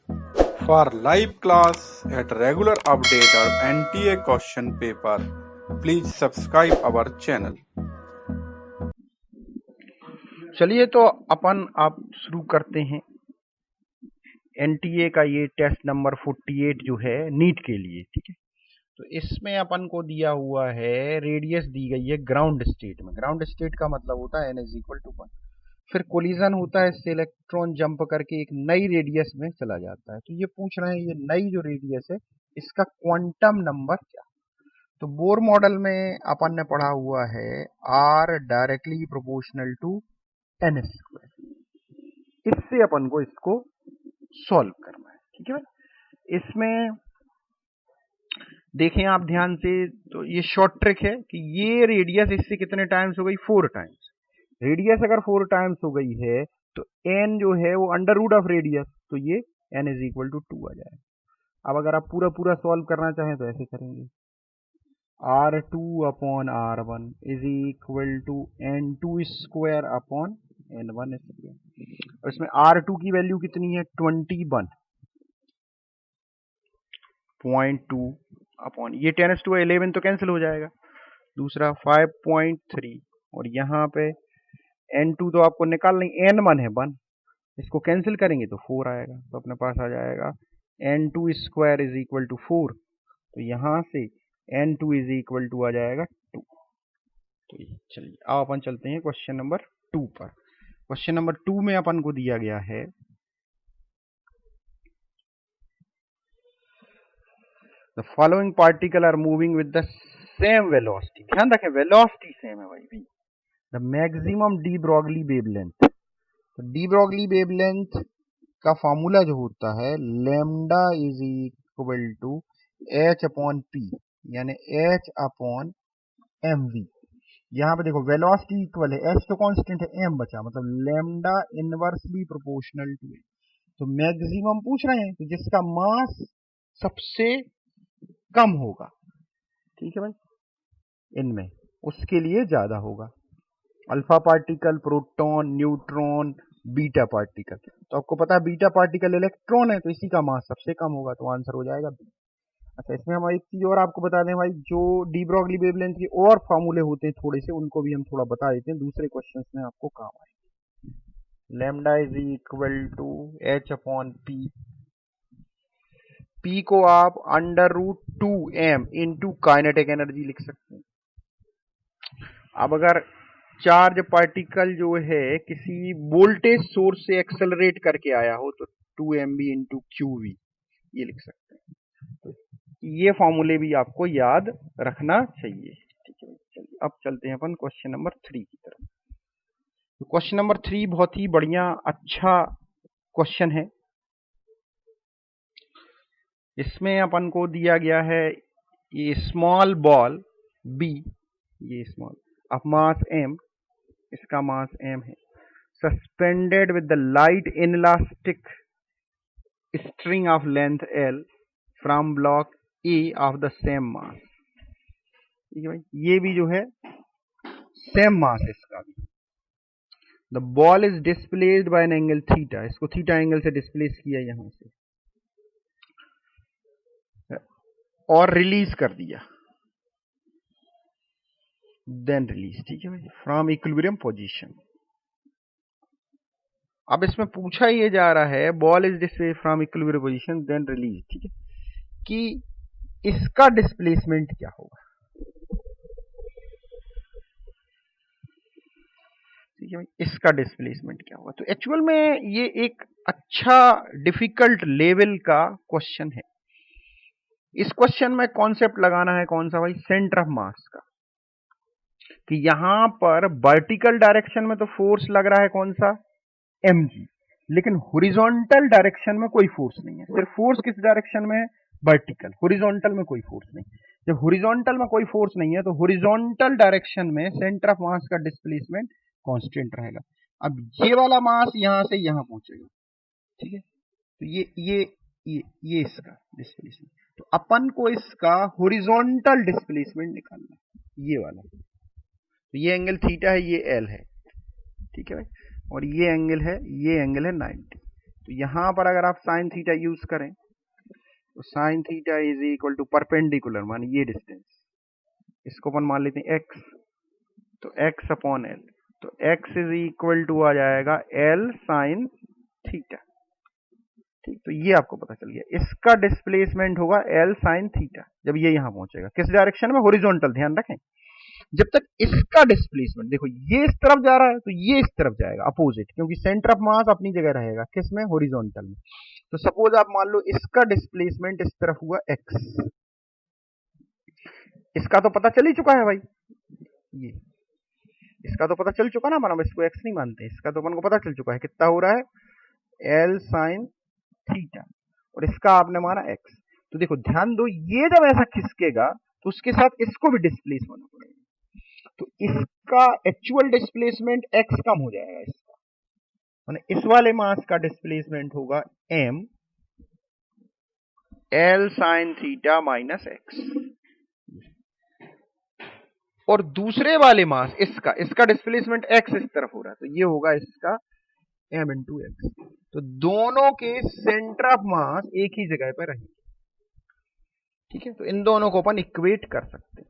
For live class at regular update or NTA question paper, please subscribe our channel. चलिए तो अपन आप शुरू करते हैं एनटीए का ये टेस्ट नंबर 48 जो है नीट के लिए। ठीक है, तो इसमें अपन को दिया हुआ है रेडियस दी गई है ग्राउंड स्टेट में। ग्राउंड स्टेट का मतलब होता है n = 1। फिर कोलिजन होता है, इससे इलेक्ट्रॉन जंप करके एक नई रेडियस में चला जाता है। तो ये पूछ रहे हैं ये नई जो रेडियस है इसका क्वांटम नंबर क्या। तो बोर मॉडल में अपन ने पढ़ा हुआ है r directly proportional to n²। इससे अपन को इसको सॉल्व करना है। ठीक है, इसमें देखें आप ध्यान से, तो ये शॉर्ट ट्रिक है कि ये रेडियस इससे कितने टाइम्स हो गई, 4 टाइम्स। रेडियस अगर 4 टाइम्स हो गई है तो n जो है वो अंडर रूट ऑफ रेडियस, तो ये n = 2 आ जाएगा। अब अगर आप पूरा पूरा सॉल्व करना चाहें तो ऐसे करेंगे, r2/r1 = n2² n1²। और इसमें r2 की वैल्यू कितनी है, 21.2 ये 10⁻11 तो कैंसिल हो जाएगा। दूसरा 5.3 और यहाँ पे n2 तो आपको निकाल नहीं, n1 है 1, इसको कैंसिल करेंगे तो 4 आएगा। तो अपने पास आ जाएगा n2² = 4। तो यहाँ से n2 = आ जाएगा 2। तो चलिए अब अपन चलते हैं क्वेश्चन नंबर 2 पर। क्वेश्चन नंबर 2 में अपन को दिया गया है The following particle are moving with the same velocity। ध्यान रखें वेलोसिटी सेम है भाई भी। The maximum de Broglie wavelength। तो de Broglie wavelength का फॉर्मूला जो होता है लैम्डा = h/p यानी h/mv। यहाँ पे देखो वेलोसिटी इक्वल है, h तो कांस्टेंट है, m बचा, मतलब lambda inversely proportional to h। तो मैक्सिमम पूछ रहे हैं तो जिसका मास सबसे कम होगा, ठीक है भाई, इनमें उसके लिए ज्यादा होगा। Alpha particle, proton, neutron, beta particle. तो आपको पता है बीटा पार्टिकल इलेक्ट्रॉन है तो इसी का मास सबसे कम होगा, तो आंसर हो जाएगा बी। अच्छा, इसमें हम एक चीज और आपको बता दें भाई, जो डी ब्रॉगली वेवलेंथ के और फार्मूले होते हैं थोड़े से, उनको भी हम थोड़ा बता देते हैं, दूसरे क्वेश्चंस में आपको काम आए। Lambda = h/p। P को आप √2m इंटू काइनेटिक एनर्जी लिख सकते हैं। अब अगर चार्ज पार्टिकल जो है किसी वोल्टेज सोर्स से एक्सेलरेट करके आया हो तो 2mv इंटू qv ये लिख सकते हैं। तो ये फॉर्मूले भी आपको याद रखना चाहिए। ठीक है, चलिए अब चलते हैं अपन क्वेश्चन नंबर 3 की तरफ। तो क्वेश्चन नंबर 3 बहुत ही बढ़िया अच्छा क्वेश्चन है। इसमें अपन को दिया गया है ये स्मॉल बॉल बी, ये स्मॉल ऑफ मास m, इसका मास m है, suspended with the light inelastic string of length l from block A of the same mass. ठीक है भाई, ये भी जो है सेम मास है इसका भी। The ball is displaced by an angle theta, इसको थीटा एंगल से डिस्प्लेस किया यहां से और रिलीज कर दिया, देन रिलीज। ठीक है भाई, फ्रॉम इक्विलिब्रियम पोजीशन। अब इसमें पूछा ये जा रहा है ball is displaced from equilibrium position then release, ठीक है, कि इसका डिस्प्लेसमेंट क्या होगा। ठीक है भाई, इसका डिस्प्लेसमेंट क्या होगा। तो एक्चुअल में ये एक अच्छा डिफिकल्ट लेवल का क्वेश्चन है। इस क्वेश्चन में कॉन्सेप्ट लगाना है कौन सा भाई, सेंटर ऑफ मास का, कि यहां पर वर्टिकल डायरेक्शन में तो फोर्स लग रहा है कौन सा, mg, लेकिन हॉरिजॉन्टल डायरेक्शन में कोई फोर्स नहीं है। सिर्फ फोर्स किस डायरेक्शन में है, वर्टिकल, हॉरिजॉन्टल में कोई फोर्स नहीं। जब हॉरिजॉन्टल में कोई फोर्स नहीं है तो हॉरिजॉन्टल डायरेक्शन में सेंटर ऑफ मास का डिस्प्लेसमेंट कांस्टेंट रहेगा। अब ये वाला मास यहां से यहां पहुंचेगा, ठीक है, तो ये इसका डिस्प्लेसमेंट। तो अपन को इसका हॉरिजॉन्टल डिस्प्लेसमेंट निकालना है, ये वाला। तो ये एंगल थीटा है, ये एल है, ठीक है भाई, और ये एंगल है 90। तो यहां पर अगर आप साइन थीटा यूज करें तो sine theta is equal to perpendicular मान ये डिस्टेंस, इसको अपन मान लेते हैं एक्स, तो एक्स अपॉन एल, तो एक्स इज इक्वल टू आ जाएगा एल साइन थीटा। ठीक, तो ये आपको पता चल गया, इसका डिस्प्लेसमेंट होगा एल साइन थीटा जब ये यहां पहुंचेगा। किस डायरेक्शन में? हॉरिजॉन्टल, ध्यान रखें। जब तक इसका डिस्प्लेसमेंट देखो ये इस तरफ जा रहा है तो ये इस तरफ जाएगा अपोजिट, क्योंकि सेंटर ऑफ मास अपनी जगह रहेगा किस में? हॉरिजॉन्टल में। तो सपोज आप मान लो इसका डिस्प्लेसमेंट इस तरफ हुआ एक्स, इसका तो पता चल ही चुका है भाई, ये इसका तो पता चल चुका ना, अपन इसको एक्स नहीं मानते, इसका तो अपन को पता चल चुका है कितना हो रहा है एल साइन थीटा, और इसका आपने माना एक्स। तो देखो ध्यान दो, ये जब ऐसा खिसकेगा तो उसके साथ इसको भी डिस्प्लेस होना पड़ेगा, तो इसका एक्चुअल डिस्प्लेसमेंट एक्स कम हो जाएगा, इसका माने इस वाले मास का डिस्प्लेसमेंट होगा M L sine theta minus X, और दूसरे वाले मास इसका डिस्प्लेसमेंट एक्स इस तरफ हो रहा है, तो ये होगा इसका एम इंटू एक्स। तो दोनों के सेंटर ऑफ मास एक ही जगह पर रहेंगे। ठीक है, तो इन दोनों को अपन इक्वेट कर सकते हैं।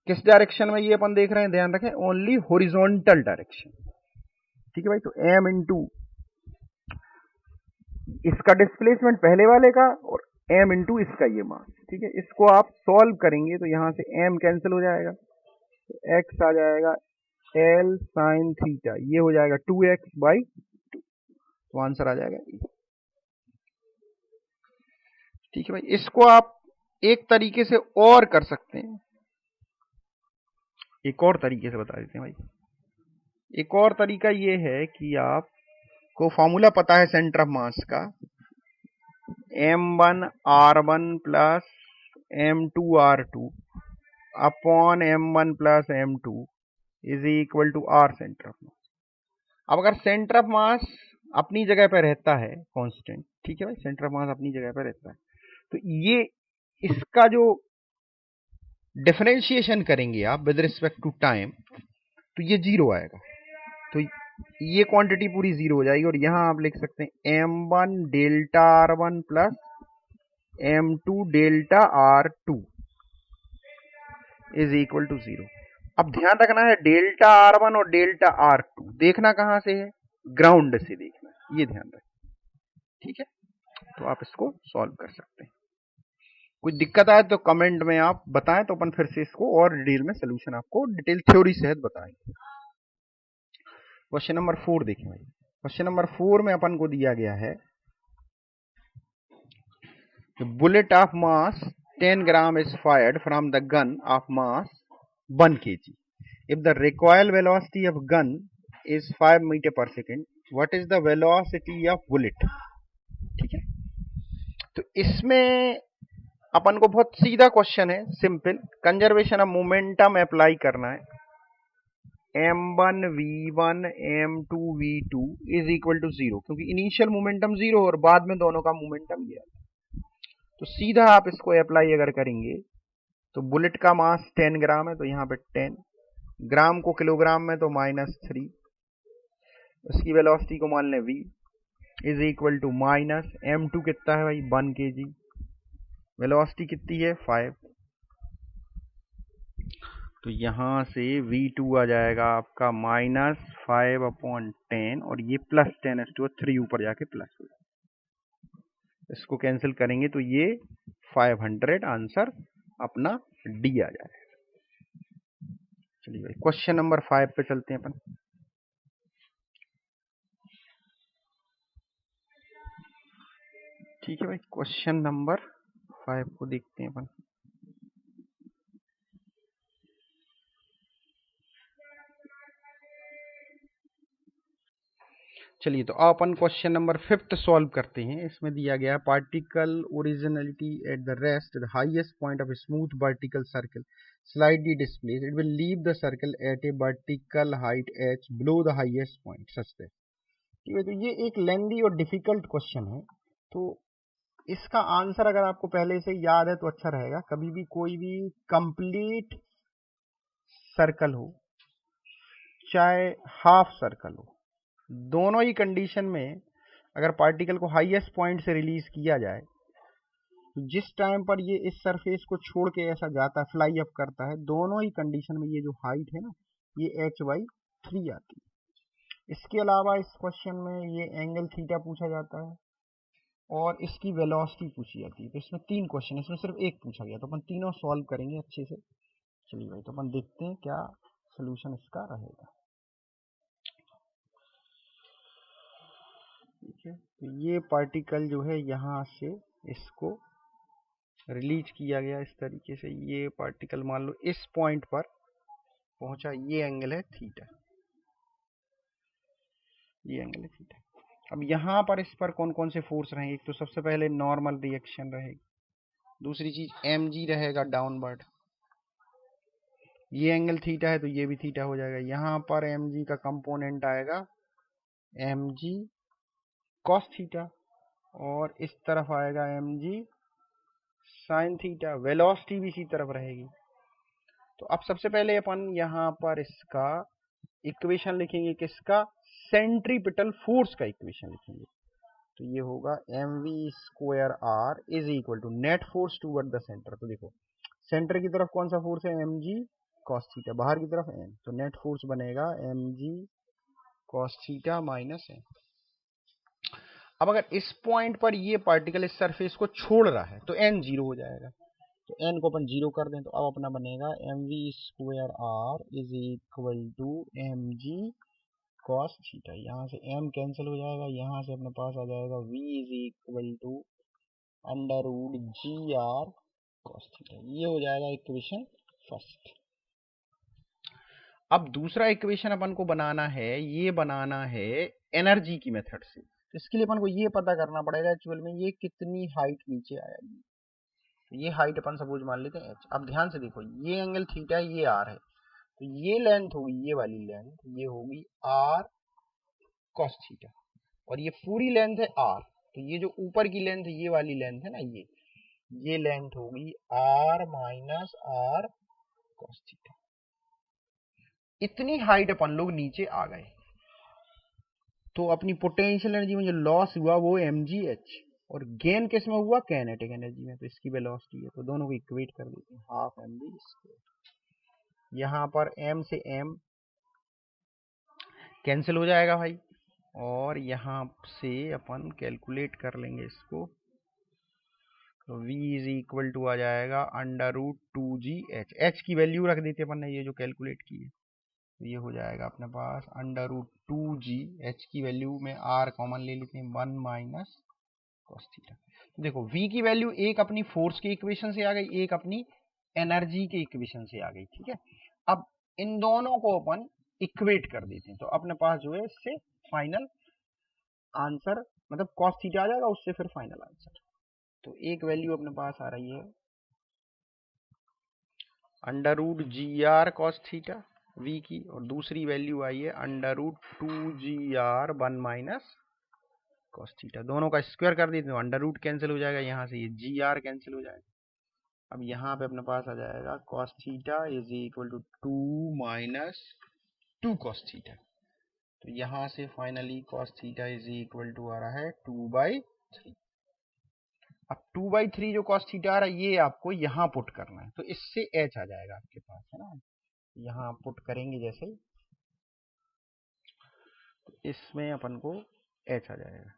किस डायरेक्शन में ये अपन देख रहे हैं? ध्यान रखें, ओनली हॉरिजॉन्टल डायरेक्शन। ठीक है भाई, तो एम इंटू इसका डिस्प्लेसमेंट पहले वाले का और एम इंटू इसका ये मास। ठीक है, इसको आप सॉल्व करेंगे तो यहां से एम कैंसिल हो जाएगा, तो एक्स आ जाएगा एल साइन थीटा, ये हो जाएगा 2x/2, तो आंसर आ जाएगा E। ठीक है भाई, इसको आप एक तरीके से और कर सकते हैं, एक और तरीके से बता देते हैं भाई। एक और तरीका ये है कि आपको फॉर्मूला पता है सेंटर ऑफ मास का, m1r1 plus m2r2 upon m1 plus m2 is equal to r centre of mass. अब अगर सेंटर ऑफ मास अपनी जगह पर रहता है कांस्टेंट, ठीक है भाई, सेंटर ऑफ मास अपनी जगह पर रहता है, तो ये इसका जो डिफरेंशिएशन करेंगे आप विद रिस्पेक्ट टू टाइम, तो ये जीरो आएगा, तो ये क्वांटिटी पूरी जीरो हो जाएगी, और यहां आप लिख सकते हैं m1 delta r1 plus m2 delta r2 is equal to zero. अब ध्यान रखना है, डेल्टा r1 और डेल्टा r2 देखना कहां से है? ग्राउंड से देखना है, ये ध्यान रखें। ठीक है, तो आप इसको सॉल्व कर सकते हैं। कोई दिक्कत आए तो कमेंट में आप बताएं, तो अपन फिर से इसको और डिटेल में सोल्यूशन आपको डिटेल थ्योरी सहित बताएंगे। क्वेश्चन नंबर 4 देखें भाई। क्वेश्चन नंबर 4 में अपन को दिया गया है bullet of mass 10 gram is fired from the gun of mass 1 kg. If the recoil velocity of gun is 5 meter per second, what is the velocity of bullet? ठीक है, तो इसमें अपन को बहुत सीधा क्वेश्चन है, simple conservation of momentum apply करना है। m1 v1 m2 v2 is equal to zero, क्योंकि इनिशियल मोमेंटम जीरो और बाद में दोनों का मोमेंटम ये है, तो सीधा आप इसको अप्लाई अगर करेंगे तो बुलेट का मास 10 ग्राम है, तो यहाँ पे 10 ग्राम को किलोग्राम में तो -3, उसकी वेलोसिटी को मान लें v is equal to minus m2 कितना है भाई 1 kg, वेलोसिटी कितनी है 5, तो यहां से v2 आ जाएगा आपका -5/10, और ये +10/3 ऊपर जाके प्लस हो जाएगा, इसको कैंसिल करेंगे तो ये 500 आंसर अपना डी आ जाएगा। चलिए भाई, क्वेश्चन नंबर 5 पे चलते हैं अपन। ठीक है भाई, क्वेश्चन नंबर 5 को देखते हैं अपन। चलिए, तो अपन क्वेश्चन नंबर 5 सॉल्व करते हैं। इसमें दिया गया particle originality at the rest the highest point of smooth vertical circle slightly displace, it will leave the circle eight A vertical height h below the highest point such that. ठीक है, तो ये एक लेंदी और डिफिकल्ट क्वेश्चन है, तो इसका answer अगर आपको पहले से याद है तो अच्छा रहेगा। कभी भी कोई भी कंप्लीट सर्कल हो चाहे हाफ सर्कल हो, दोनों ही कंडीशन में अगर पार्टिकल को हाईएस्ट पॉइंट से रिलीज किया जाए तो जिस टाइम पर ये इस सरफेस को छोड़ के ऐसा जाता है, फ्लाई अप करता है, दोनों ही कंडीशन में ये जो हाइट है ना, ये h/3 आती है। इसके अलावा इस क्वेश्चन में ये एंगल थीटा पूछा जाता है और इसकी वेलोसिटी पूछी जाती है। तो इसमें 3 क्वेश्चन है, इसमें सिर्फ एक पूछा गया, तो अपन तीनों सॉल्व करेंगे अच्छे से। चलिए भाई, तो अपन देखते हैं क्या सोल्यूशन इसका रहेगा। ठीक है, तो ये पार्टिकल जो है यहाँ से इसको रिलीज किया गया इस तरीके से। ये पार्टिकल मान लो इस पॉइंट पर पहुंचा, ये एंगल है थीटा, ये एंगल है थीटा। अब यहाँ पर इस पर कौन कौन से फोर्स रहेंगे? तो सबसे पहले नॉर्मल रिएक्शन रहेगी, दूसरी चीज mg रहेगा डाउनवर्ड, ये एंगल थीटा है तो ये भी थीटा हो जाएगा। यहाँ पर mg का कंपोनेंट आएगा mg cos थीटा और इस तरफ आएगा mg sin थीटा। वेलोसिटी भी इसी तरफ रहेगी। तो अब सबसे पहले अपन यहाँ पर इसका इक्वेशन लिखेंगे, किसका? सेंट्रीपिटल फोर्स का इक्वेशन लिखेंगे। तो ये होगा mv² is equal to net force toward the centre. तो देखो सेंटर की तरफ कौन सा फोर्स है? mg cos थीटा, बाहर की तरफ m, तो नेट फोर्स बनेगा mg cos theta minus m। अब अगर इस पॉइंट पर ये पार्टिकल इस सरफेस को छोड़ रहा है तो n 0 हो जाएगा, तो n को अपन 0 कर दें तो अब अपना बनेगा mv² is equal to mg cos theta. यहाँ से m कैंसिल हो जाएगा, यहाँ से अपने पास आ जाएगा v is equal to √gr cos theta. ये हो जाएगा इक्वेशन फर्स्ट। अब दूसरा इक्वेशन अपन को बनाना है, ये बनाना है एनर्जी की मेथड से। तो इसके लिए अपन को ये पता करना पड़ेगा एक्चुअल में ये कितनी हाइट नीचे आएगी। तो ये हाइट अपन सपोज मान लेते हैं h। अब ध्यान से देखो, ये एंगल थीटा है, ये r है, तो ये लेंथ होगी, ये वाली लेंथ ये होगी r cos थीटा और ये पूरी लेंथ है r। तो ये जो ऊपर की लेंथ, ये वाली लेंथ है ना, ये लेंथ होगी r minus r cos theta. इतनी हाइट अपन लोग नीचे आ गए, तो अपनी पोटेंशियल एनर्जी में जो लॉस हुआ वो mgh और गेन किस में हुआ? काइनेटिक एनर्जी में। तो इसकी वेलोसिटी है, तो दोनों को इक्वेट कर देते हैं, हाफ mv²। यहाँ पर m से m कैंसिल हो जाएगा भाई और यहाँ से अपन कैलकुलेट कर लेंगे इसको। तो v इज इक्वल टू आ जाएगा √2gh। h की वैल्यू रख देते अपन ने, ये जो कैलकुलेट की है, तो ये हो जाएगा अपने पास √2g। h की वैल्यू में r कॉमन ले लेते हैं, 1 माइनस cos थीटा। तो देखो v की वैल्यू एक अपनी फोर्स के इक्वेशन से आ गई, एक अपनी एनर्जी के इक्वेशन से आ गई। ठीक है, अब इन दोनों को अपन इक्वेट कर देते हैं, तो अपने पास जो है इससे फाइनल आंसर मतलब cos थीटा आ जाएगा, उससे फिर फाइनल आंसर। तो एक वैल्यू अपने पास आ रही है √gr cos थीटा v की, और दूसरी वैल्यू आई है √2gr 1 माइनस cos थीटा। दोनों का स्क्वायर कर देते हैं, √ कैंसिल हो जाएगा, यहाँ से ये gr कैंसिल हो जाएगा। अब यहाँ पे अपने पास आ जाएगा cos theta is equal to 2 minus 2 cos theta. तो यहाँ से finally cos theta is equal to आ रहा है 2/3। अब 2/3 जो cos थीटा आ रहा है ये आपको यहाँ पुट करना है, तो इससे h आ जाएगा आपके पास, है ना। यहाँ पुट करेंगे जैसे, तो इसमें अपन को h आ जाएगा,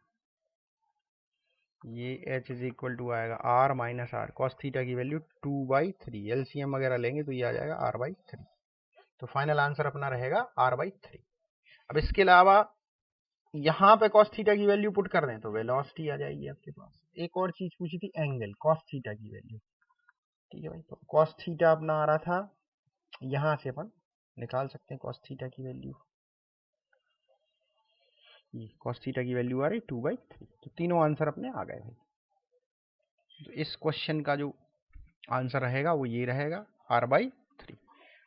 ये h इज इक्वल टू आएगा r minus r। cos theta की वैल्यू 2/3, एलसीएम वगैरह लेंगे तो ये आ जाएगा r/3। तो फाइनल आंसर अपना रहेगा r/3। अब इसके अलावा यहाँ पे cos थीटा की वैल्यू पुट कर दें तो वेलोसिटी आ जाएगी आपके पास। एक और चीज पूछी थी, एंगल, cos थीटा की वैल्यू। ठीक है भाई, तो cos थीटा अपना आ रहा था, यहाँ से अपन निकाल सकते हैं cos थीटा की वैल्यू। ये cos थीटा की वैल्यू आ रही 2/3। तो तीनों आंसर अपने आ गए भाई। तो इस क्वेश्चन का जो आंसर रहेगा वो ये रहेगा r/3।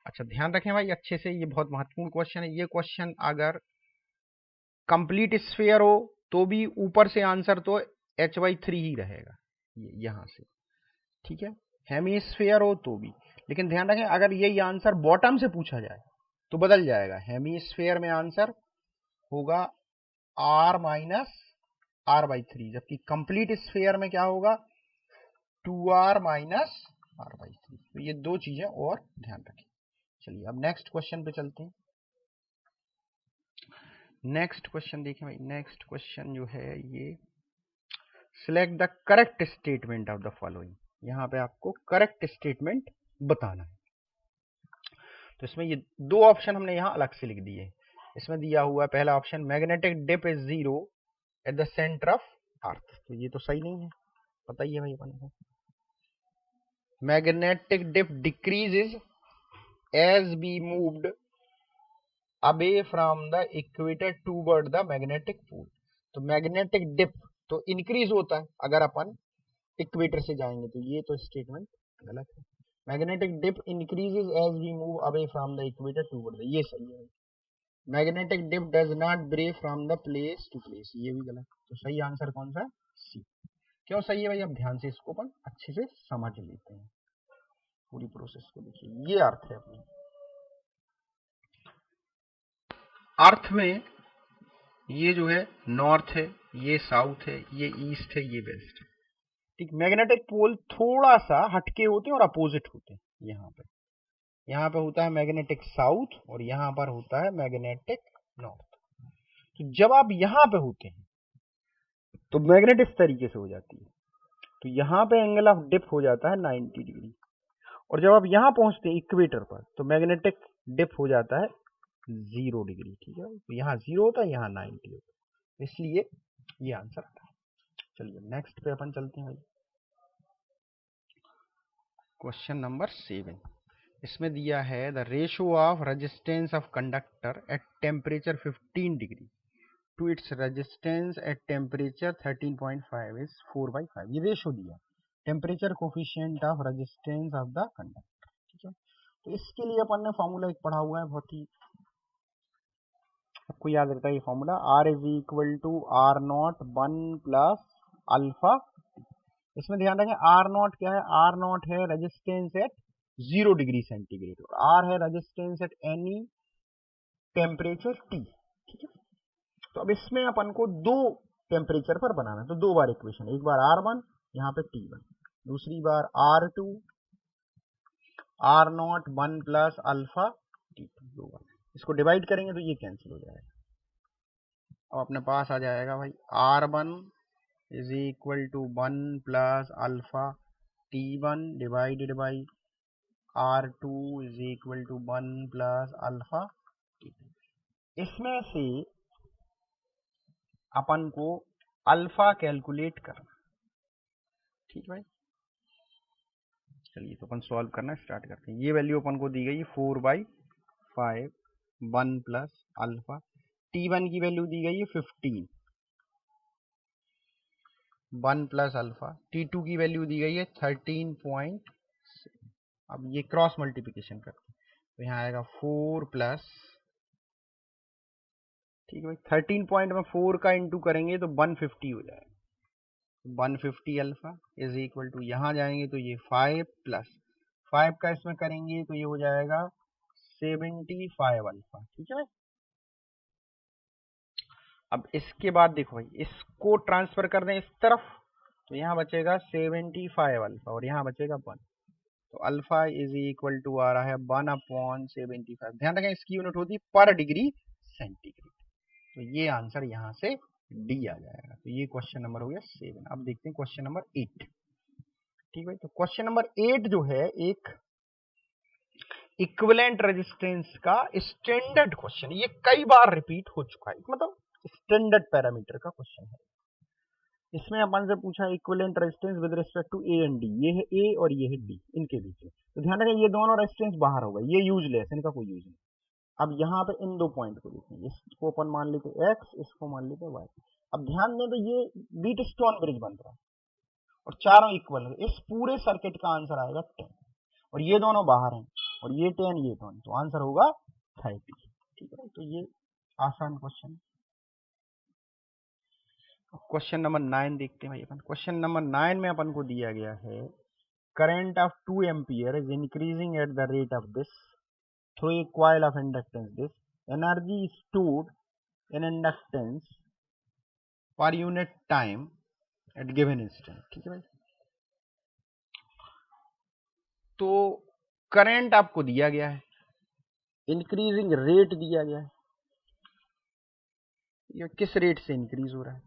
अच्छा ध्यान रखें भाई अच्छे से, ये बहुत महत्वपूर्ण क्वेश्चन है। ये क्वेश्चन अगर कंप्लीट स्फीयर हो तो भी ऊपर से आंसर तो h/3 ही रहेगा, ये यहाँ से। ठीक है, हेमीस्फीयर हो तो भी, लेकिन ध्यान रखें अगर यही आंसर बॉटम से पूछा जाए तो बदल जाएगा। हेमीस्फीयर में आंसर होगा r माइनस r/3, जबकि कंप्लीट स्फीयर में क्या होगा 2r माइनस r/3। तो ये दो चीजें और ध्यान रखें। चलिए अब नेक्स्ट क्वेश्चन पे चलते हैं। नेक्स्ट क्वेश्चन देखें भाई, नेक्स्ट क्वेश्चन जो है ये select the correct statement of the following. यहाँ पे आपको करेक्ट स्टेटमेंट बताना है। तो इसमें ये दो ऑप्शन हमने यहाँ अलग से लिख दिए। इसमें दिया हुआ है पहला option magnetic dip is 0 at the centre of earth. तो ये तो सही नहीं है, पता ही है भाई अपन को। Magnetic dip decreases as be moved away from the equator toward the magnetic pole. तो मैग्नेटिक डिप तो इंक्रीज होता है अगर अपन इक्वेटर से जाएंगे, तो ये तो स्टेटमेंट गलत है। Magnetic dip increases as we move away from the equator toward the, ये सही है। Magnetic dip does not break from the place to place, ये भी गलत। तो सही आंसर कौन सा है? सी। क्यों सही है भाई? अब ध्यान से इसको अपन अच्छे से समझ लेते हैं, पूरी प्रोसेस को देखिए। ये अर्थ है अपनी, अर्थ में ये जो है नॉर्थ है, ये साउथ है, ये ईस्ट है, ये वेस्ट है। ठीक, मैग्नेटिक पोल थोड़ा सा हटके होते हैं और अपोजिट होते हैं। यहाँ पे होता है मैग्नेटिक साउथ और यहाँ पर होता है मैग्नेटिक नॉर्थ। तो जब आप यहाँ पे होते हैं तो मैग्नेट इस तरीके से हो जाती है, तो यहाँ पे एंगल ऑफ डिप हो जाता है 90 डिग्री। और जब आप यहाँ पहुंचते हैं इक्वेटर पर तो मैग्नेटिक डिप हो जाता है 0 डिग्री। ठीक है, तो यहाँ 0 होता है, यहाँ 90 होता है, इसलिए ये आंसर आता है। चलिए नेक्स्ट पे अपन चलते हैं भाई। क्वेश्चन नंबर 7, इसमें दिया है the ratio of resistance of conductor at temperature 15 degree to its resistance at temperature 13.5 is 4/5। ये रेशियो दिया, temperature coefficient of resistance of the conductor. ठीक है, तो इसके लिए अपन ने फॉर्मूला एक पढ़ा हुआ है, बहुत ही आपको याद रहता है ये formula, R is equal to R0 1 plus alpha. इसमें ध्यान रखें R0 क्या है? R0 है रेजिस्टेंस एट 0 डिग्री सेंटीग्रेड और R है resistance at any temperature T। ठीक है, तो अब इसमें अपन को दो टेम्परेचर पर बनाना है, तो दो बार इक्वेशन, एक बार R1 यहाँ पे T1, दूसरी बार R2 R0 1 plus alpha T2, दो बार। इसको डिवाइड करेंगे तो ये कैंसिल हो जाएगा। अब अपने पास आ जाएगा भाई R1 is equal to 1 plus alpha T1 divided by R2 is equal to 1 plus alpha T2। इसमें से अपन को अल्फा कैलकुलेट करना। ठीक भाई, चलिए तो अपन सॉल्व करना स्टार्ट करते हैं। ये वैल्यू अपन को दी गई 4/5 1 प्लस अल्फा। T1 की वैल्यू दी गई है 15 1 प्लस अल्फा। T2 की वैल्यू दी गई है 13.7। अब ये क्रॉस मल्टीप्लिकेशन करते हैं तो यहाँ आएगा 4 प्लस, ठीक है भाई, 13 पॉइंट में 4 का इंटू करेंगे तो 150 हो जाएगा। 150 अल्फा इज इक्वल टू, यहाँ जाएंगे तो ये 5 प्लस 5 का इसमें करेंगे तो ये हो जाएगा 75 अल्फा। ठीक है भाई, अब इसके बाद देखो भाई, इसको ट्रांसफर कर दें इस तरफ तो यहाँ बचेगा 75 अल्फा और यहाँ बचेगा 1। तो अल्फा इज इक्वल टू आ रहा है 1/75। ध्यान रखें इसकी यूनिट होती है पर डिग्री सेंटीग्रेड। तो ये आंसर यहाँ से डी आ जाएगा। तो ये क्वेश्चन नंबर हो गया 7। अब देखते हैं क्वेश्चन नंबर 8। ठीक है, तो क्वेश्चन नंबर 8 जो है एक इक्विवेलेंट रेजिस्टेंस का स्टैंडर्ड क्वेश्चन, ये कई बार रिपीट हो चुका है, मतलब स्टैंडर्ड पैरामीटर का क्वेश्चन है। इसमें अपन से पूछा equivalent resistance with respect to A and D, ये है ए और ये है डी, इनके बीच में। तो ध्यान रखें ये दोनों रेजिस्टेंस बाहर होगा, ये यूजलेस, इनका कोई यूज नहीं। अब यहाँ पे इन दो पॉइंट को देखें, इसको अपन मान लेते x, इसको मान लेते y। अब ध्यान दें तो ये बीट स्टोन ब्रिज बन रहा है और चारों इक्वल है, इस पूरे सर्किट का आंसर आएगा 10 और ये दोनों बाहर हैं और ये 10 ये 10, तो आंसर होगा 30। ठीक है, तो ये आसान क्वेश्चन। क्वेश्चन नंबर 9 देखते हैं भाई अपन। क्वेश्चन नंबर 9 में अपन को दिया गया है current of 2 ampere is increasing at the rate of this through a coil of inductance. This energy stored in inductance per unit time at given instant. ठीक है भाई, तो करंट आपको दिया गया है, इंक्रीजिंग रेट दिया गया है, ये किस रेट से इंक्रीज हो रहा है।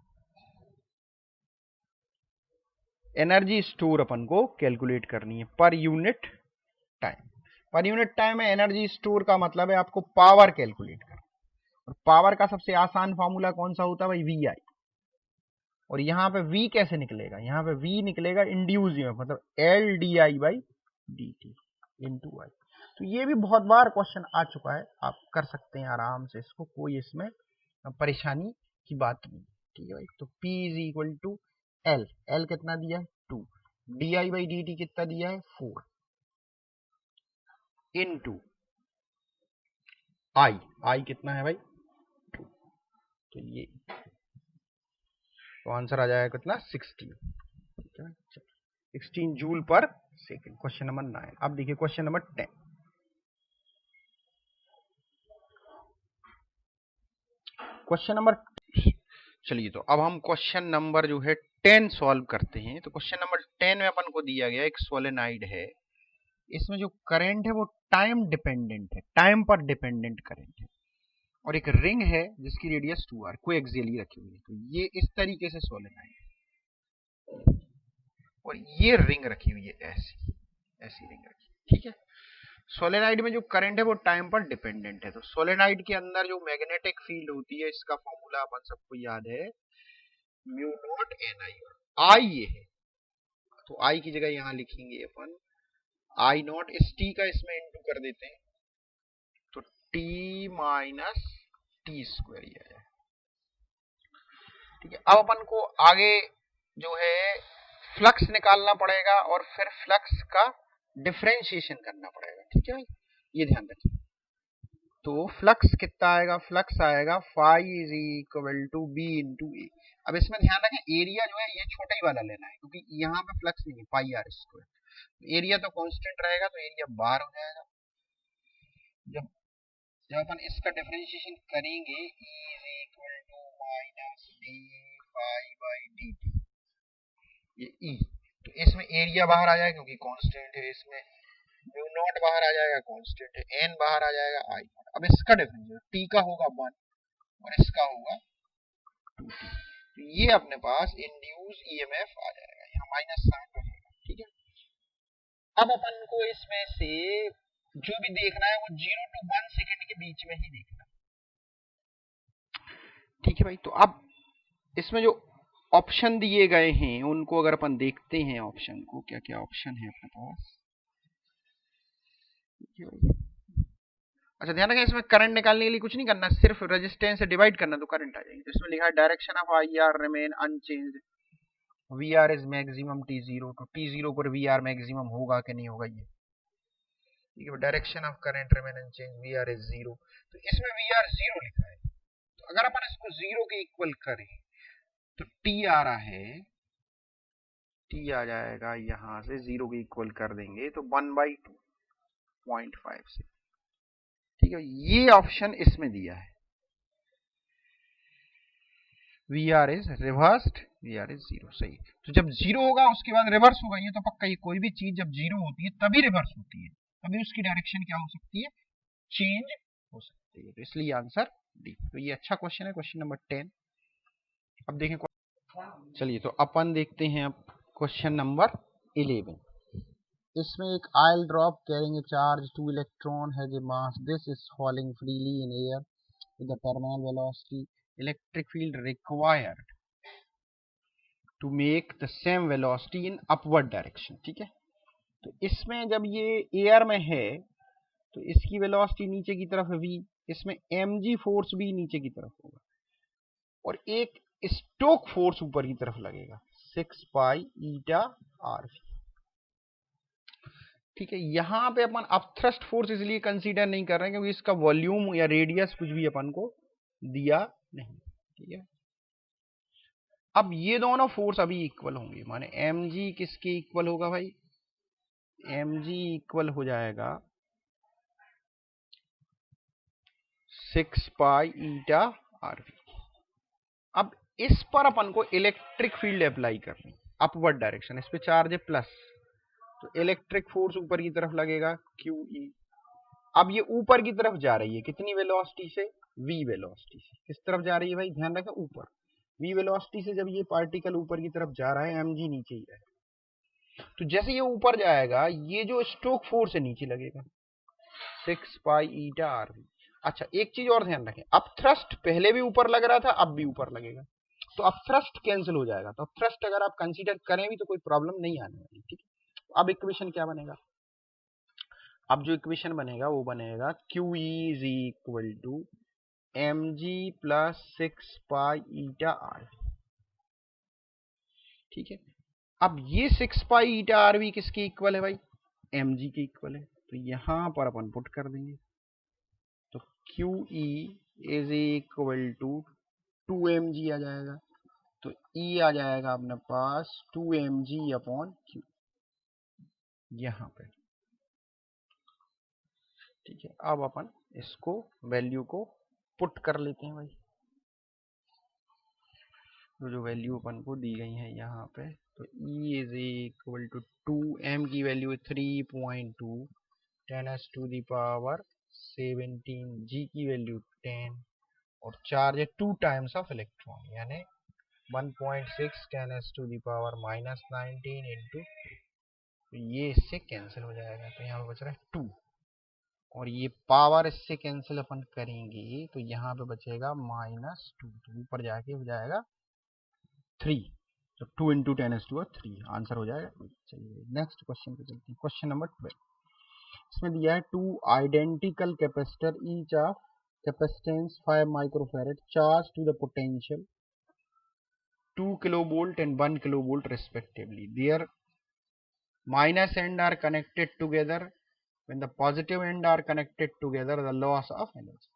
एनर्जी स्टोर अपन को कैलकुलेट करनी है पर यूनिट टाइम। पर यूनिट टाइम में एनर्जी स्टोर का मतलब है आपको पावर कैलकुलेट करना, और पावर का सबसे आसान फॉर्मूला कौन सा होता है भाई, वी आई। और यहाँ पे वी कैसे निकलेगा, यहाँ पे वी निकलेगा इंड्यूस ईएमएफ, मतलब L D I by D T into I. तो ये भी बहुत बार क्वेश्चन आ चुका है, आप कर सकते हैं आराम से इसको, कोई इसमें परेशानी की बात नहीं। ठीक है भाई, तो P is equal to L, L कितना दिया है 2, D I by D T कितना दिया है 4, इनटू आई, आई कितना है भाई 2। तो ये तो आंसर आ जाएगा कितना 16। ठीक है, 16 जूल पर सेकेंड। Question number 9। अब देखिए क्वेश्चन नंबर 10। क्वेश्चन नंबर, चलिए तो अब हम क्वेश्चन नंबर जो है 10 सॉल्व करते हैं। तो क्वेश्चन नंबर 10 में अपन को दिया गया एक सोलेनॉइड है, इसमें जो करंट है वो टाइम डिपेंडेंट है, टाइम पर डिपेंडेंट करंट है, और एक रिंग है जिसकी रेडियस 2r कोएक्सियली रखी हुई है। तो ये इस तरीके से सोलेनॉइड है, और ये रिंग रखी हुई है, ऐसी ऐसी रिंग रखी। ठीक है, सोलेनॉइड में जो करंट है वो टाइम पर डिपेंडेंट है। तो सोलेनॉइड के अंदर जो मैग्नेटिक फील्ड होती है, इसका फॉर्मूला अपन सबको याद है, म्यू नॉट एन आई। आई ये है, तो आई की जगह यहां लिखेंगे अपन आई नॉट, इस टी का इसमें इंटू कर देते हैं, तो टी माइनस टी स्क्वायर ये है। ठीक है, अब अपन को आगे जो है फ्लक्स निकालना पड़ेगा, और फिर फ्लक्स का डिफरेंशिएशन करना पड़ेगा। ठीक है भाई, ये ध्यान रखिए। तो फ्लक्स कितना आएगा, फ्लक्स आएगा phi is equal to B into A. अब इसमें ध्यान रखें, एरिया जो है ये छोटा ही वाला लेना है, क्योंकि यहाँ पे फ्लक्स नहीं है, पाई आर स्क्वायर। एरिया तो कांस्टेंट रहेगा, तो एरिया बाहर हो जाएगा। जब जब अपन इसका डिफरेंशिएशन करेंगे, E is equal to minus D phi by D T, ये E, तो इसमें एरिया बाहर आ जाएगा क्योंकि कांस्टेंट है, इसमें म्यू नॉट बाहर आ जाएगा, कांस्टेंट है, एन बाहर आ जाएगा, आई नॉट। अब इसका डिफरेंस टी का होगा 1 और इसका होगा 2t, तो ये अपने पास इंड्यूस ईएमएफ आ जाएगा, यहाँ माइनस साइन रहेगा। ठीक है, अब अपन को इसमें से जो भी देखना है वो 0 to 1 सेकेंड के बीच में ही देखना। ठीक है भाई, तो अब इसमें जो ऑप्शन दिए गए हैं उनको अगर अपन देखते हैं, ऑप्शन को क्या क्या ऑप्शन है अपने पास। अच्छा ध्यान रखें, इसमें करंट निकालने के लिए कुछ नहीं करना, सिर्फ रेजिस्टेंस से डिवाइड करना तो करंट आ जाएगी। तो इसमें लिखा है direction of I R remain unchanged, V R is maximum T zero. तो टी जीरो पर वी आर मैक्सिमम होगा कि नहीं होगा ये। ठीक है, direction of current remain unchanged, V R is 0। तो इसमें वी आर 0 लिखा है, तो अगर अपन इसको 0 के इक्वल करें तो टी आ रहा है, टी आ जाएगा यहां से 0 के इक्वल कर देंगे तो 1/2.5 से। ठीक है, ये ऑप्शन इसमें दिया है, V R is reversed, V R is 0, सही। तो जब 0 होगा उसके बाद रिवर्स होगा, ये तो पक्का। ये कोई भी चीज जब 0 होती है तभी रिवर्स होती है, तभी उसकी डायरेक्शन क्या हो सकती है, चेंज हो सकती है। तो इसलिए आंसर डी। तो ये अच्छा क्वेश्चन है, क्वेश्चन नंबर 10। अब देखें, चलिए तो अपन देखते हैं अब क्वेश्चन नंबर 11। इसमें एक oil drop carrying a charge 2 electron has a mass, this is falling freely in air with the terminal velocity, electric field required to make the same velocity in upward direction. ठीक है, तो इसमें जब ये air में है तो इसकी वेलोसिटी नीचे की तरफ v, इसमें mg फोर्स भी नीचे की तरफ होगा, और एक स्टोक फोर्स ऊपर की तरफ लगेगा 6 पाई ईटा आर। ठीक है, यहां पे अपन अपथ्रस्ट फोर्स इसलिए कंसीडर नहीं कर रहे हैं क्योंकि इसका वॉल्यूम या रेडियस कुछ भी अपन को दिया नहीं। ठीक है, अब ये दोनों फोर्स अभी इक्वल होंगे, माने mg किसके इक्वल होगा भाई, mg इक्वल हो जाएगा 6 पाई ईटा आर। अब इस पर अपन को इलेक्ट्रिक फील्ड अप्लाई करनी, अपवर्ड डायरेक्शन, इस पे चार्ज है प्लस, तो इलेक्ट्रिक फोर्स ऊपर की तरफ लगेगा QE। अब ये ऊपर की तरफ जा रही है कितनी वेलोसिटी से, v वेलोसिटी से। किस तरफ जा रही है भाई, ध्यान रखें ऊपर, v वेलोसिटी से जब ये पार्टिकल ऊपर की तरफ जा रहा है mg नीचे ही है, तो जैसे ये ऊपर जाएगा ये जो स्ट्रोक फोर्स है नीचे लगेगा 6 पाई ईटा RV। अच्छा एक चीज और ध्यान रखें, अब थ्रस्ट पहले भी ऊपर लग रहा था अब भी ऊपर लगेगा, तो अब थ्रस्ट कैंसिल हो जाएगा, तो थ्रस्ट अगर आप कंसीडर करें भी तो कोई प्रॉब्लम नहीं आने वाली, ठीक है। अब इक्वेशन क्या बनेगा, अब जो इक्वेशन बनेगा वो बनेगा QE is equal to mg plus 6 pi eta RV, ठीक है। अब ये 6 पाई ईटा RV किसके इक्वल है भाई, mg के इक्वल है, तो यहां पर अपन पुट कर देंगे, तो QE is equal to 2mg आ जाएगा, तो E आ जाएगा अपने पास 2mg अपॉन Q यहां पे, ठीक है। अब अपन इसको वैल्यू को पुट कर लेते हैं भाई, जो वैल्यू अपन को दी गई है यहाँ पे, तो E is equal to 2m की वैल्यू है 3.2, 10s to the power 17, G की वैल्यू 10 और चार्ज है 2 टाइम्स ऑफ इलेक्ट्रॉन यानी 1.6 10s to the power -19 into, तो ये इससे कैंसिल हो जाएगा, तो यहाँ पे बच रहा है 2 और ये पावर इससे कैंसिल अपन करेंगे तो यहाँ पे बचेगा -2, तो ऊपर जाके हो जाएगा 3, तो 2 इंटू 10s टू 3 आंसर हो जाएगा। चलिए नेक्स्ट क्वेश्चन पे चलते हैं, क्वेश्चन नंबर 12। इसमें दिया है 2 identical capacitor each of capacitance 5 microfarad charge to the potential 2 kilovolt and 1 kilovolt respectively. Their minus end are connected together. When the positive end are connected together, the loss of energy.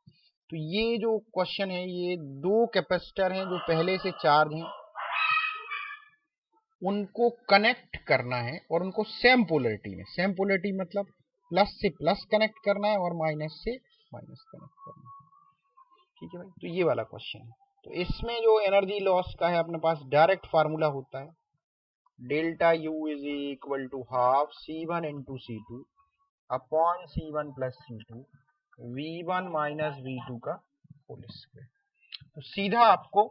तो ये जो question है ये दो capacitor हैं जो पहले से चार्ज हैं, उनको कनेक्ट करना है और उनको सेम पोलरिटी में, सेम पोलरिटी मतलब प्लस से प्लस कनेक्ट करना है और माइनस से माइनस कनेक्ट करना है, ठीक है भाई। तो ये वाला क्वेश्चन है, तो इसमें जो एनर्जी लॉस का है अपने पास डायरेक्ट फार्मूला होता है delta U is equal to half C1 into C2 upon C1 plus C2 V1 minus V2 का होल स्क्वायर। तो सीधा आपको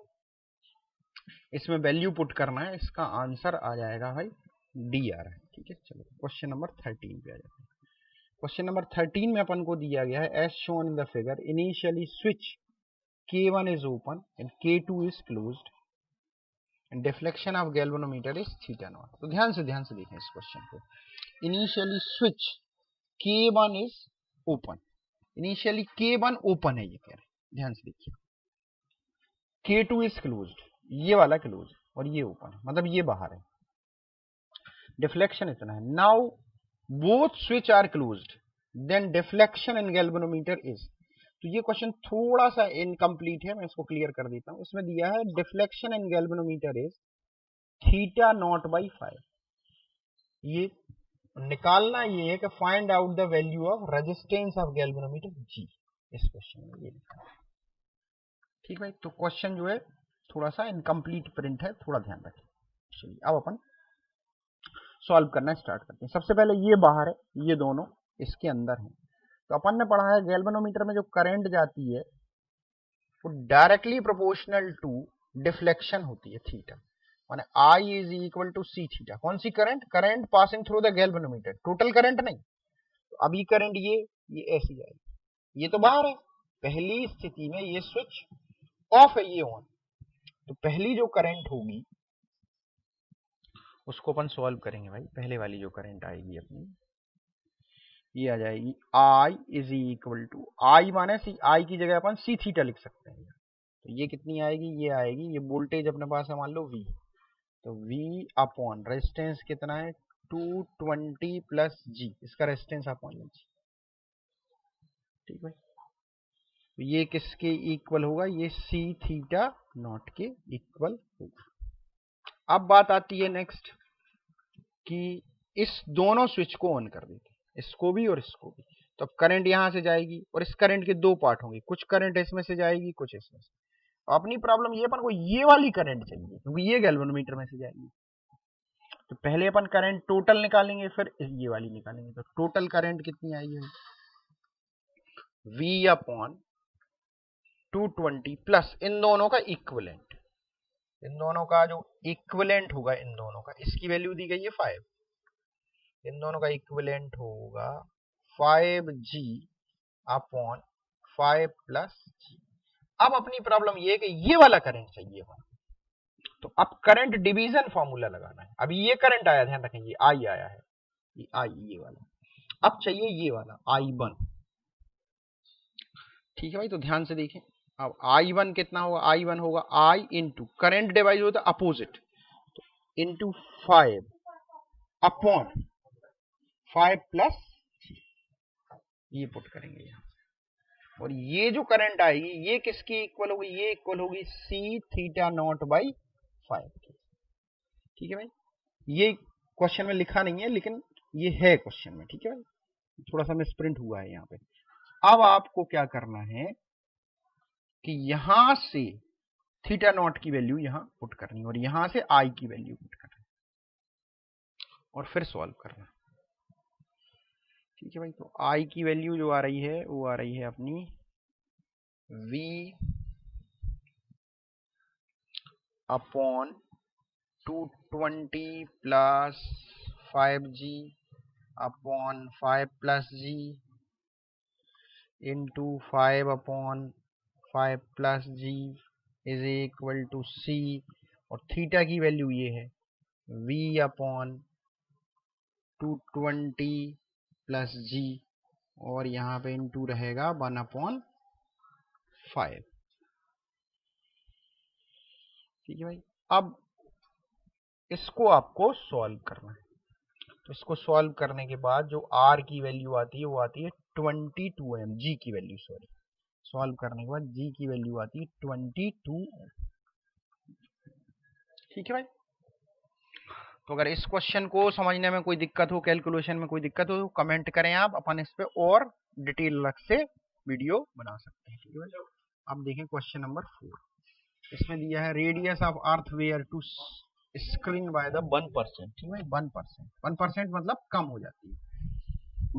इसमें वैल्यू पुट करना है, इसका आंसर आ जाएगा भाई D आ रहा है, ठीक है। चलो क्वेश्चन नंबर 13 पे आ जाते हैं। क्वेश्चन नंबर 13 में अपन को दिया गया है as shown in the figure, initially switch K1 is open and K2 is closed and deflection of galvanometer is theta naught। तो ध्यान से देखें इस क्वेश्चन को, initially switch K1 is open, initially K1 open है ये कह रहे हैं, ध्यान से देखिए, K2 is closed, ये वाला क्लोज और ये ओपन है, मतलब ये बाहर है, डिफ्लेक्शन इतना है। Now both switch are closed then deflection in galvanometer is, तो ये क्वेश्चन थोड़ा सा इनकम्प्लीट है, मैं इसको क्लियर कर देता हूं। इसमें दिया है deflection in galvanometer is theta naught by 5, ये निकालना ये है कि find out the value of resistance of galvanometer G, इस क्वेश्चन में ये लिखा है, ठीक भाई। तो क्वेश्चन जो है थोड़ा सा इनकम्प्लीट प्रिंट है, थोड़ा ध्यान रखें। चलिए अब अपन सॉल्व करना स्टार्ट करते हैं। सबसे पहले ये बाहर है, ये दोनों इसके अंदर हैं, तो अपन ने पढ़ा है गैल्वेनोमीटर में जो करंट जाती है वो डायरेक्टली प्रोपोर्शनल टू डिफ्लेक्शन होती है थीटा, माने I is equal to C theta. कौन सी current, current passing through the galvanometer, total current नहीं। तो अभी करंट ये ऐसी जाएगी, ये तो बाहर है, पहली स्थिति में ये स्विच ऑफ है, ये ऑन, तो पहली जो करंट होगी उसको अपन सॉल्व करेंगे भाई। पहले वाली जो करंट आएगी अपनी ये आ जाएगी I is equal to, I माने सी, I की जगह अपन C थीटा लिख सकते हैं, तो ये कितनी आएगी, ये आएगी, ये वोल्टेज अपने पास है मान लो V, तो V अपॉन रेजिस्टेंस कितना है 220 प्लस G, इसका रेजिस्टेंस आप मान लीजिए, ठीक है। तो ये किसके इक्वल होगा, ये C थीटा नॉट के इक्वल होगा। अब बात आती है नेक्स्ट कि इस दोनों स्विच को ऑन कर देते, इसको भी और इसको भी, तो अब करंट यहां से जाएगी और इस करंट के दो पार्ट होंगे, कुछ करंट इसमें से जाएगी कुछ इसमें से, अपनी प्रॉब्लम ये अपन को ये वाली करंट चाहिए क्योंकि ये गैल्वेनोमीटर में से जाएगी। तो पहले अपन करंट टोटल निकालेंगे फिर ये वाली निकालेंगे। तो टोटल करंट कितनी आएगी? V अपॉन 220 प्लस इन दोनों का इक्विवेलेंट, इन दोनों का जो इक्विवेलेंट होगा इन दोनों का, इसकी वैल्यू दी गई है 5, इन दोनों का इक्विवेलेंट होगा 5G अपॉन 5 प्लस G। अब अपनी प्रॉब्लम ये है कि ये वाला करंट चाहिए होगा, तो अब करंट डिवीजन फॉर्मूला लगाना है। अभी ये करंट आया, ध्यान रखें ये I आया है, ये I ये वाला। अब चाहिए ये वाला I1, ठीक है भाई। तो ध्यान से देखें, अब I1 कितना होगा? I1 होगा I इंटू करंट डिवाइड होता है अपोजिट, तो इंटू 5 अपॉन 5 प्लस ये पुट करेंगे यहाँ, और ये जो करंट आएगी ये किसकी इक्वल होगी? ये इक्वल होगी C थीटा नॉट बाई 5 की। ठीक है भाई, ये क्वेश्चन में लिखा नहीं है लेकिन ये है क्वेश्चन में, ठीक है भाई, थोड़ा सा मिसप्रिंट हुआ है यहाँ पे। अब आपको क्या करना है कि यहां से थीटा नॉट की वैल्यू यहां पुट करनी है और यहां से आई की वैल्यू पुट करनी और फिर सॉल्व करना, ठीक है भाई। तो आई की वैल्यू जो आ रही है वो आ रही है अपनी V upon 220 plus 5G upon 5 plus G into 5 upon 5 plus G is equal to C, और थीटा की वैल्यू ये है V अपॉन 220 प्लस G, और यहाँ पे इंटू रहेगा 1 अपॉन 5, ठीक है भाई। अब इसको आपको सॉल्व करना है, तो इसको सॉल्व करने के बाद जो R की वैल्यू आती है वो आती है 22 ohm, G की वैल्यू सॉरी, सॉल्व करने के बाद G की वैल्यू आती है 22 ohm, ठीक है भाई। तो अगर इस क्वेश्चन को समझने में कोई दिक्कत हो, कैलकुलेशन में कोई दिक्कत हो, तो कमेंट करें आप, अपन इस पे और डिटेल अलग से वीडियो बना सकते हैं, ठीक है भाई। अब देखें क्वेश्चन नंबर 4, इसमें दिया है radius of earth where to screen by the 1%, ठीक है भाई, 1% मतलब कम हो जाती है।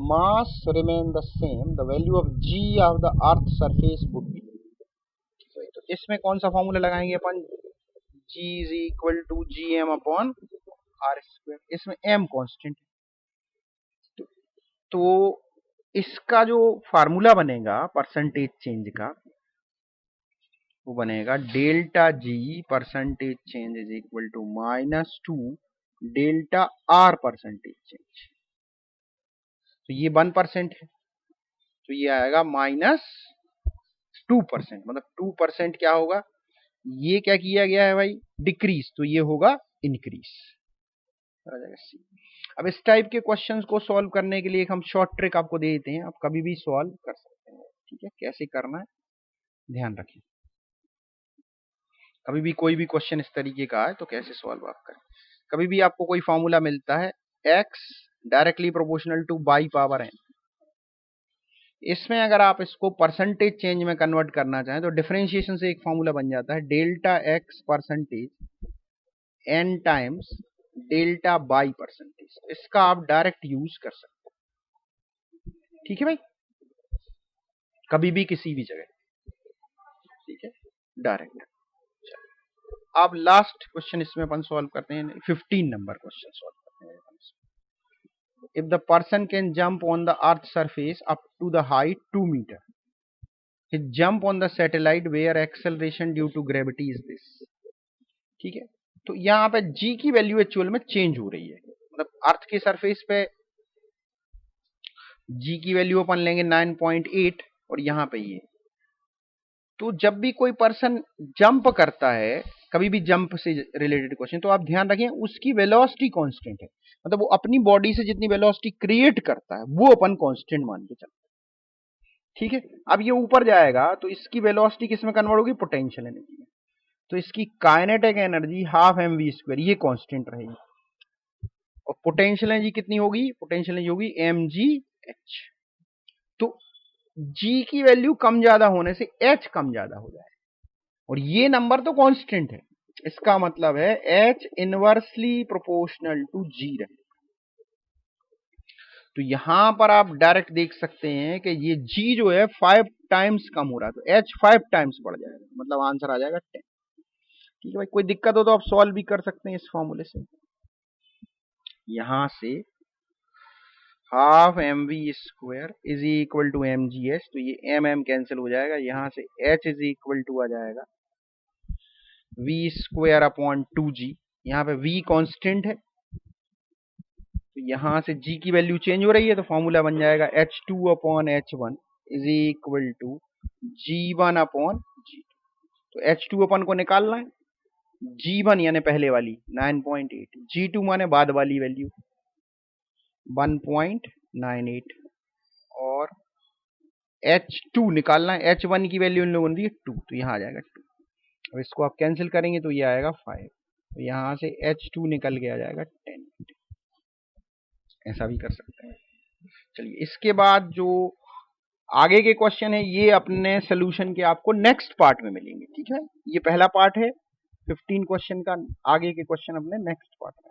Mass remain the same, the value of G of the earth surface would be, तो इसमें कौन सा फॉर्मूला लगाएंगे अपन? G is equal to GM upon R square, इसमें M कांस्टेंट, तो इसका जो फार्मूला बनेगा परसेंटेज चेंज का वो बनेगा delta G percentage change is equal to -2 delta R percentage change, तो ये 1% है तो ये आएगा -2%, मतलब 2% क्या होगा? ये क्या किया गया है भाई? डिक्रीज, तो ये होगा इंक्रीज। अब इस टाइप के क्वेश्चंस को सॉल्व करने के लिए एक हम शॉर्ट ट्रिक आपको दे देते हैं, आप कभी भी सॉल्व कर सकते हैं, ठीक है। कैसे करना है ध्यान रखें, कभी भी कोई भी क्वेश्चन इस तरीके का है तो कैसे सॉल्व आप करें। कभी भी आपको कोई फॉर्मूला मिलता है x directly proportional two by power n, इसमें अगर आप इसको परसेंटेज चेंज में कन्वर्ट करना चाहें तो डिफरेंशिएशन से एक फॉर्मूला बन जाता है delta x percentage n times delta by percentage, इसका आप डायरेक्ट यूज कर सकते हैं, ठीक है भाई, कभी भी किसी भी जगह, ठीक है, डायरेक्ट। अब लास्ट क्वेश्चन इसमें अपन सॉल्व करते हैं, 15 नंबर क्वेश्चन सॉल्व करते हैं। If the person can jump on the earth surface up to the height 2 metre, he jump on the satellite where acceleration due to gravity is this, ठीक है। तो यहाँ पे G की वैल्यू एक्चुअल में change हो रही है, मतलब अर्थ के सरफेस पे G की वैल्यू अपन लेंगे 9.8 और यहाँ पे ये, तो जब भी कोई पर्सन जंप करता है, कभी भी जंप से रिलेटेड क्वेश्चन, तो आप ध्यान रखें उसकी वेलोसिटी कांस्टेंट है, मतलब वो अपनी बॉडी से जितनी वेलोसिटी क्रिएट करता है वो अपन कांस्टेंट मान के चलते हैं, ठीक है। अब ये ऊपर जाएगा तो इसकी वेलोसिटी किस में कन्वर्ट होगी? पोटेंशियल एनर्जी में, तो इसकी काइनेटिक एनर्जी हाफ mv², ये कांस्टेंट रहेगी, और पोटेंशियल एनर्जी कितनी होगी? पोटेंशियल एनर्जी होगी mgh। तो G की वैल्यू कम ज्यादा होने से H कम ज्यादा हो जाए, और ये नंबर तो कांस्टेंट है, इसका मतलब है h inversely proportional to g रहे। तो यहां पर आप डायरेक्ट देख सकते हैं कि ये g जो है 5 टाइम्स कम हो रहा है, तो h 5 टाइम्स बढ़ जाएगा, मतलब आंसर आ जाएगा 10। ठीक है भाई, कोई दिक्कत हो तो आप सॉल्व भी कर सकते हैं इस फॉर्मूले से। यहां से half M V square is equal to M G H, तो ये एम एम कैंसिल हो जाएगा, यहां से एच इज इक्वल टू आ जाएगा वी स्क्वायर अपॉन 2g। यहाँ पे v कांस्टेंट है, तो यहां से g की वैल्यू चेंज हो रही है, तो फॉर्मूला बन जाएगा h2 upon h1 is equal to g1 upon g। तो h2 अपन को निकालना है, g1 यानी पहले वाली 9.8, g2 माने बाद वाली वैल्यू 1.98, और h2 निकालना है, h1 की वैल्यू इन लोगों ने दी 2, तो यहाँ आ जाएगा 2। अब इसको आप कैंसिल करेंगे तो ये आएगा 5, तो यहाँ से h2 निकल के आ जाएगा 10। ऐसा भी कर सकते हैं। चलिए, इसके बाद जो आगे के क्वेश्चन है ये अपने सोल्यूशन के आपको नेक्स्ट पार्ट में मिलेंगे। ठीक है, ये पहला पार्ट है 15 क्वेश्चन का, आगे के क्वेश्चन अपने नेक्स्ट पार्ट में।